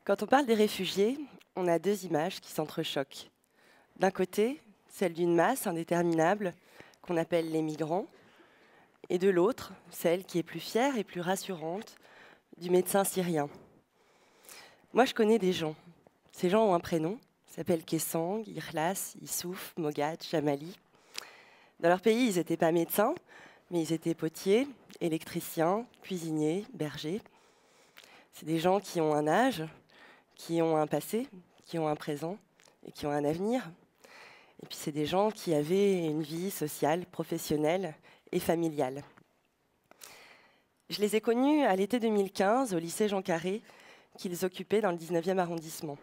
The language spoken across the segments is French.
Quand on parle des réfugiés, on a deux images qui s'entrechoquent. D'un côté, celle d'une masse indéterminable qu'on appelle les migrants, et de l'autre, celle qui est plus fière et plus rassurante du médecin syrien. Moi, je connais des gens. Ces gens ont un prénom, ils s'appellent Kessang, Ikhlas, Issouf, Mogad, Jamali. Dans leur pays, ils n'étaient pas médecins, mais ils étaient potiers, électriciens, cuisiniers, bergers. C'est des gens qui ont un âge, qui ont un passé, qui ont un présent et qui ont un avenir. Et puis c'est des gens qui avaient une vie sociale, professionnelle et familiale. Je les ai connus à l'été 2015 au lycée Jean Carré, qu'ils occupaient dans le 19e arrondissement.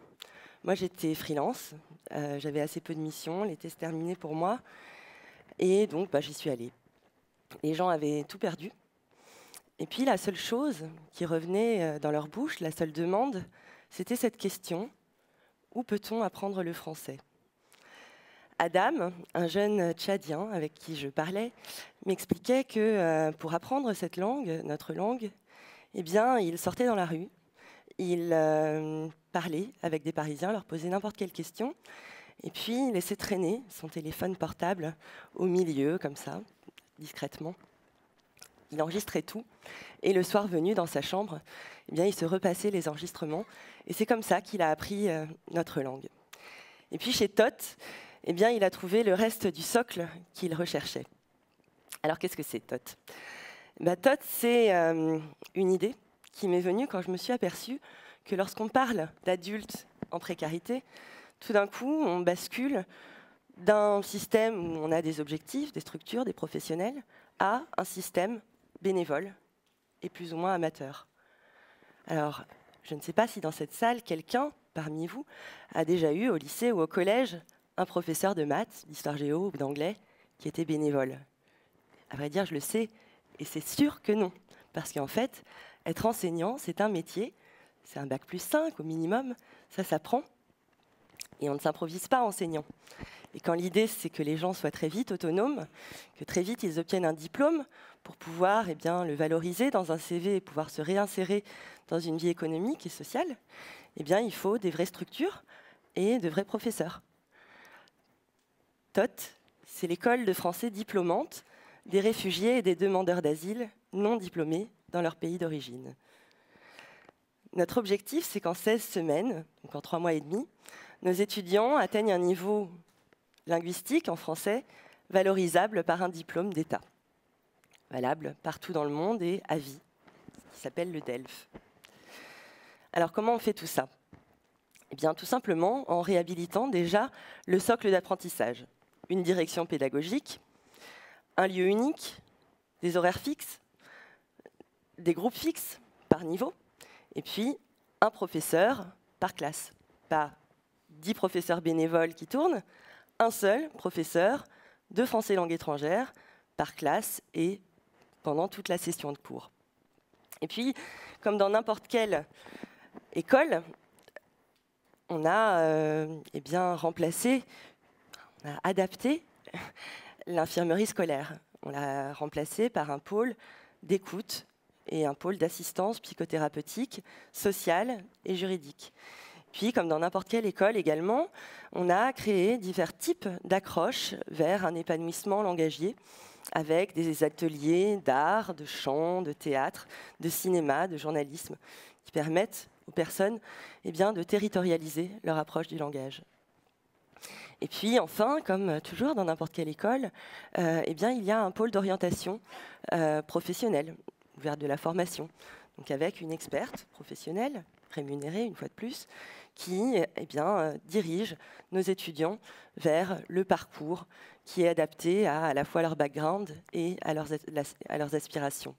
Moi, j'étais freelance, j'avais assez peu de missions, l'été se terminait pour moi, et donc j'y suis allée. Les gens avaient tout perdu. Et puis la seule chose qui revenait dans leur bouche, la seule demande, c'était cette question: où peut-on apprendre le français ? Adam, un jeune Tchadien avec qui je parlais, m'expliquait que pour apprendre cette langue, notre langue, eh bien, il sortait dans la rue, il parlait avec des Parisiens, leur posait n'importe quelle question, et puis il laissait traîner son téléphone portable au milieu, comme ça, discrètement. Il enregistrait tout, et le soir venu dans sa chambre, eh bien, il se repassait les enregistrements, et c'est comme ça qu'il a appris notre langue. Et puis chez Tot, eh bien, il a trouvé le reste du socle qu'il recherchait. Alors qu'est-ce que c'est Tot ? Tot, c'est une idée qui m'est venue quand je me suis aperçue que lorsqu'on parle d'adultes en précarité, tout d'un coup, on bascule d'un système où on a des objectifs, des structures, des professionnels, à un système bénévole et plus ou moins amateur. Alors, je ne sais pas si dans cette salle, quelqu'un parmi vous a déjà eu au lycée ou au collège un professeur de maths, d'histoire géo ou d'anglais qui était bénévole. À vrai dire, je le sais, et c'est sûr que non. Parce qu'en fait, être enseignant, c'est un métier, c'est un bac+5 au minimum, ça s'apprend, et on ne s'improvise pas enseignant. Et quand l'idée, c'est que les gens soient très vite autonomes, que très vite ils obtiennent un diplôme pour pouvoir le valoriser dans un CV et pouvoir se réinsérer dans une vie économique et sociale, il faut des vraies structures et de vrais professeurs. TOT, c'est l'école de français diplômante des réfugiés et des demandeurs d'asile non diplômés dans leur pays d'origine. Notre objectif, c'est qu'en 16 semaines, donc en 3 mois et demi, nos étudiants atteignent un niveau linguistique en français valorisable par un diplôme d'État, valable partout dans le monde et à vie, qui s'appelle le DELF. Alors comment on fait tout ça ? Eh bien, tout simplement en réhabilitant déjà le socle d'apprentissage. Une direction pédagogique, un lieu unique, des horaires fixes, des groupes fixes par niveau, et puis un professeur par classe. Pas 10 professeurs bénévoles qui tournent, un seul professeur de français langue étrangère par classe et pendant toute la session de cours. Et puis, comme dans n'importe quelle école, on a remplacé, on a adapté l'infirmerie scolaire. On l'a remplacée par un pôle d'écoute et un pôle d'assistance psychothérapeutique, sociale et juridique. Puis, comme dans n'importe quelle école également, on a créé divers types d'accroches vers un épanouissement langagier avec des ateliers d'art, de chant, de théâtre, de cinéma, de journalisme qui permettent aux personnes de territorialiser leur approche du langage. Et puis enfin, comme toujours dans n'importe quelle école, il y a un pôle d'orientation professionnelle, vers de la formation, donc avec une experte professionnelle, rémunérée une fois de plus, qui dirige nos étudiants vers le parcours qui est adapté à la fois leur background et à leurs aspirations.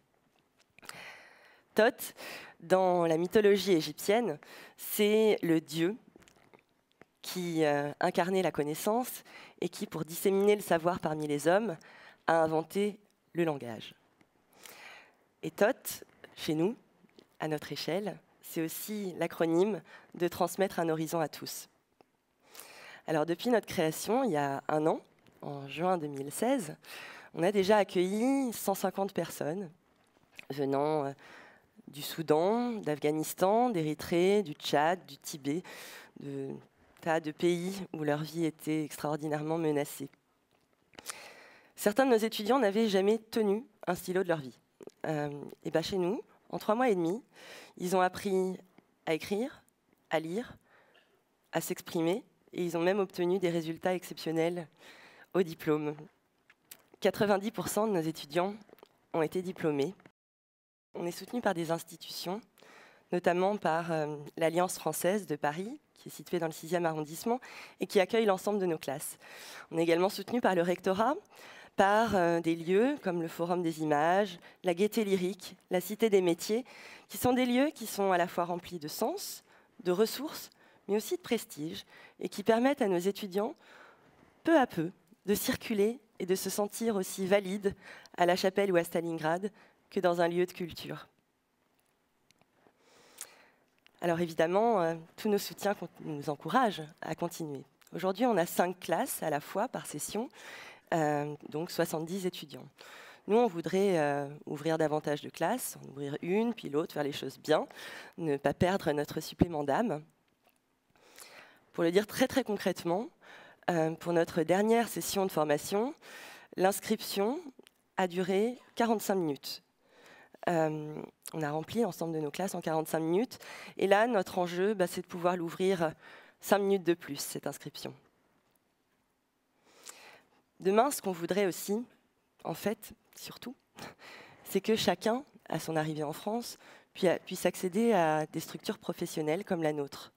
Tot, dans la mythologie égyptienne, c'est le dieu qui incarnait la connaissance et qui, pour disséminer le savoir parmi les hommes, a inventé le langage. Et Tot, chez nous, à notre échelle, c'est aussi l'acronyme de transmettre un horizon à tous. Alors depuis notre création, il y a 1 an, en juin 2016, on a déjà accueilli 150 personnes venant du Soudan, d'Afghanistan, d'Érythrée, du Tchad, du Tibet, de tas de pays où leur vie était extraordinairement menacée. Certains de nos étudiants n'avaient jamais tenu un stylo de leur vie. Et ben chez nous, en 3 mois et demi, ils ont appris à écrire, à lire, à s'exprimer, et ils ont même obtenu des résultats exceptionnels au diplôme. 90% de nos étudiants ont été diplômés. On est soutenu par des institutions, notamment par l'Alliance française de Paris, qui est située dans le 6e arrondissement et qui accueille l'ensemble de nos classes. On est également soutenu par le rectorat, par des lieux comme le Forum des images, la Gaîté lyrique, la Cité des métiers, qui sont des lieux qui sont à la fois remplis de sens, de ressources, mais aussi de prestige, et qui permettent à nos étudiants, peu à peu, de circuler et de se sentir aussi valides à La Chapelle ou à Stalingrad que dans un lieu de culture. Alors évidemment, tous nos soutiens nous encouragent à continuer. Aujourd'hui, on a 5 classes à la fois par session, donc 70 étudiants. Nous, on voudrait ouvrir davantage de classes, en ouvrir une, puis l'autre, faire les choses bien, ne pas perdre notre supplément d'âme. Pour le dire très très concrètement, pour notre dernière session de formation, l'inscription a duré 45 minutes. On a rempli l'ensemble de nos classes en 45 minutes. Et là, notre enjeu, c'est de pouvoir l'ouvrir 5 minutes de plus, cette inscription. Demain, ce qu'on voudrait aussi, en fait, surtout, c'est que chacun, à son arrivée en France, puisse accéder à des structures professionnelles comme la nôtre.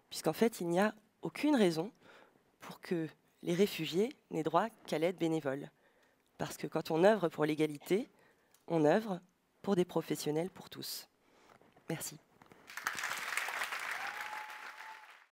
Puisqu'en fait, il n'y a aucune raison pour que les réfugiés n'aient droit qu'à l'aide bénévole. Parce que quand on œuvre pour l'égalité, on œuvre pour des professionnels pour tous. Merci.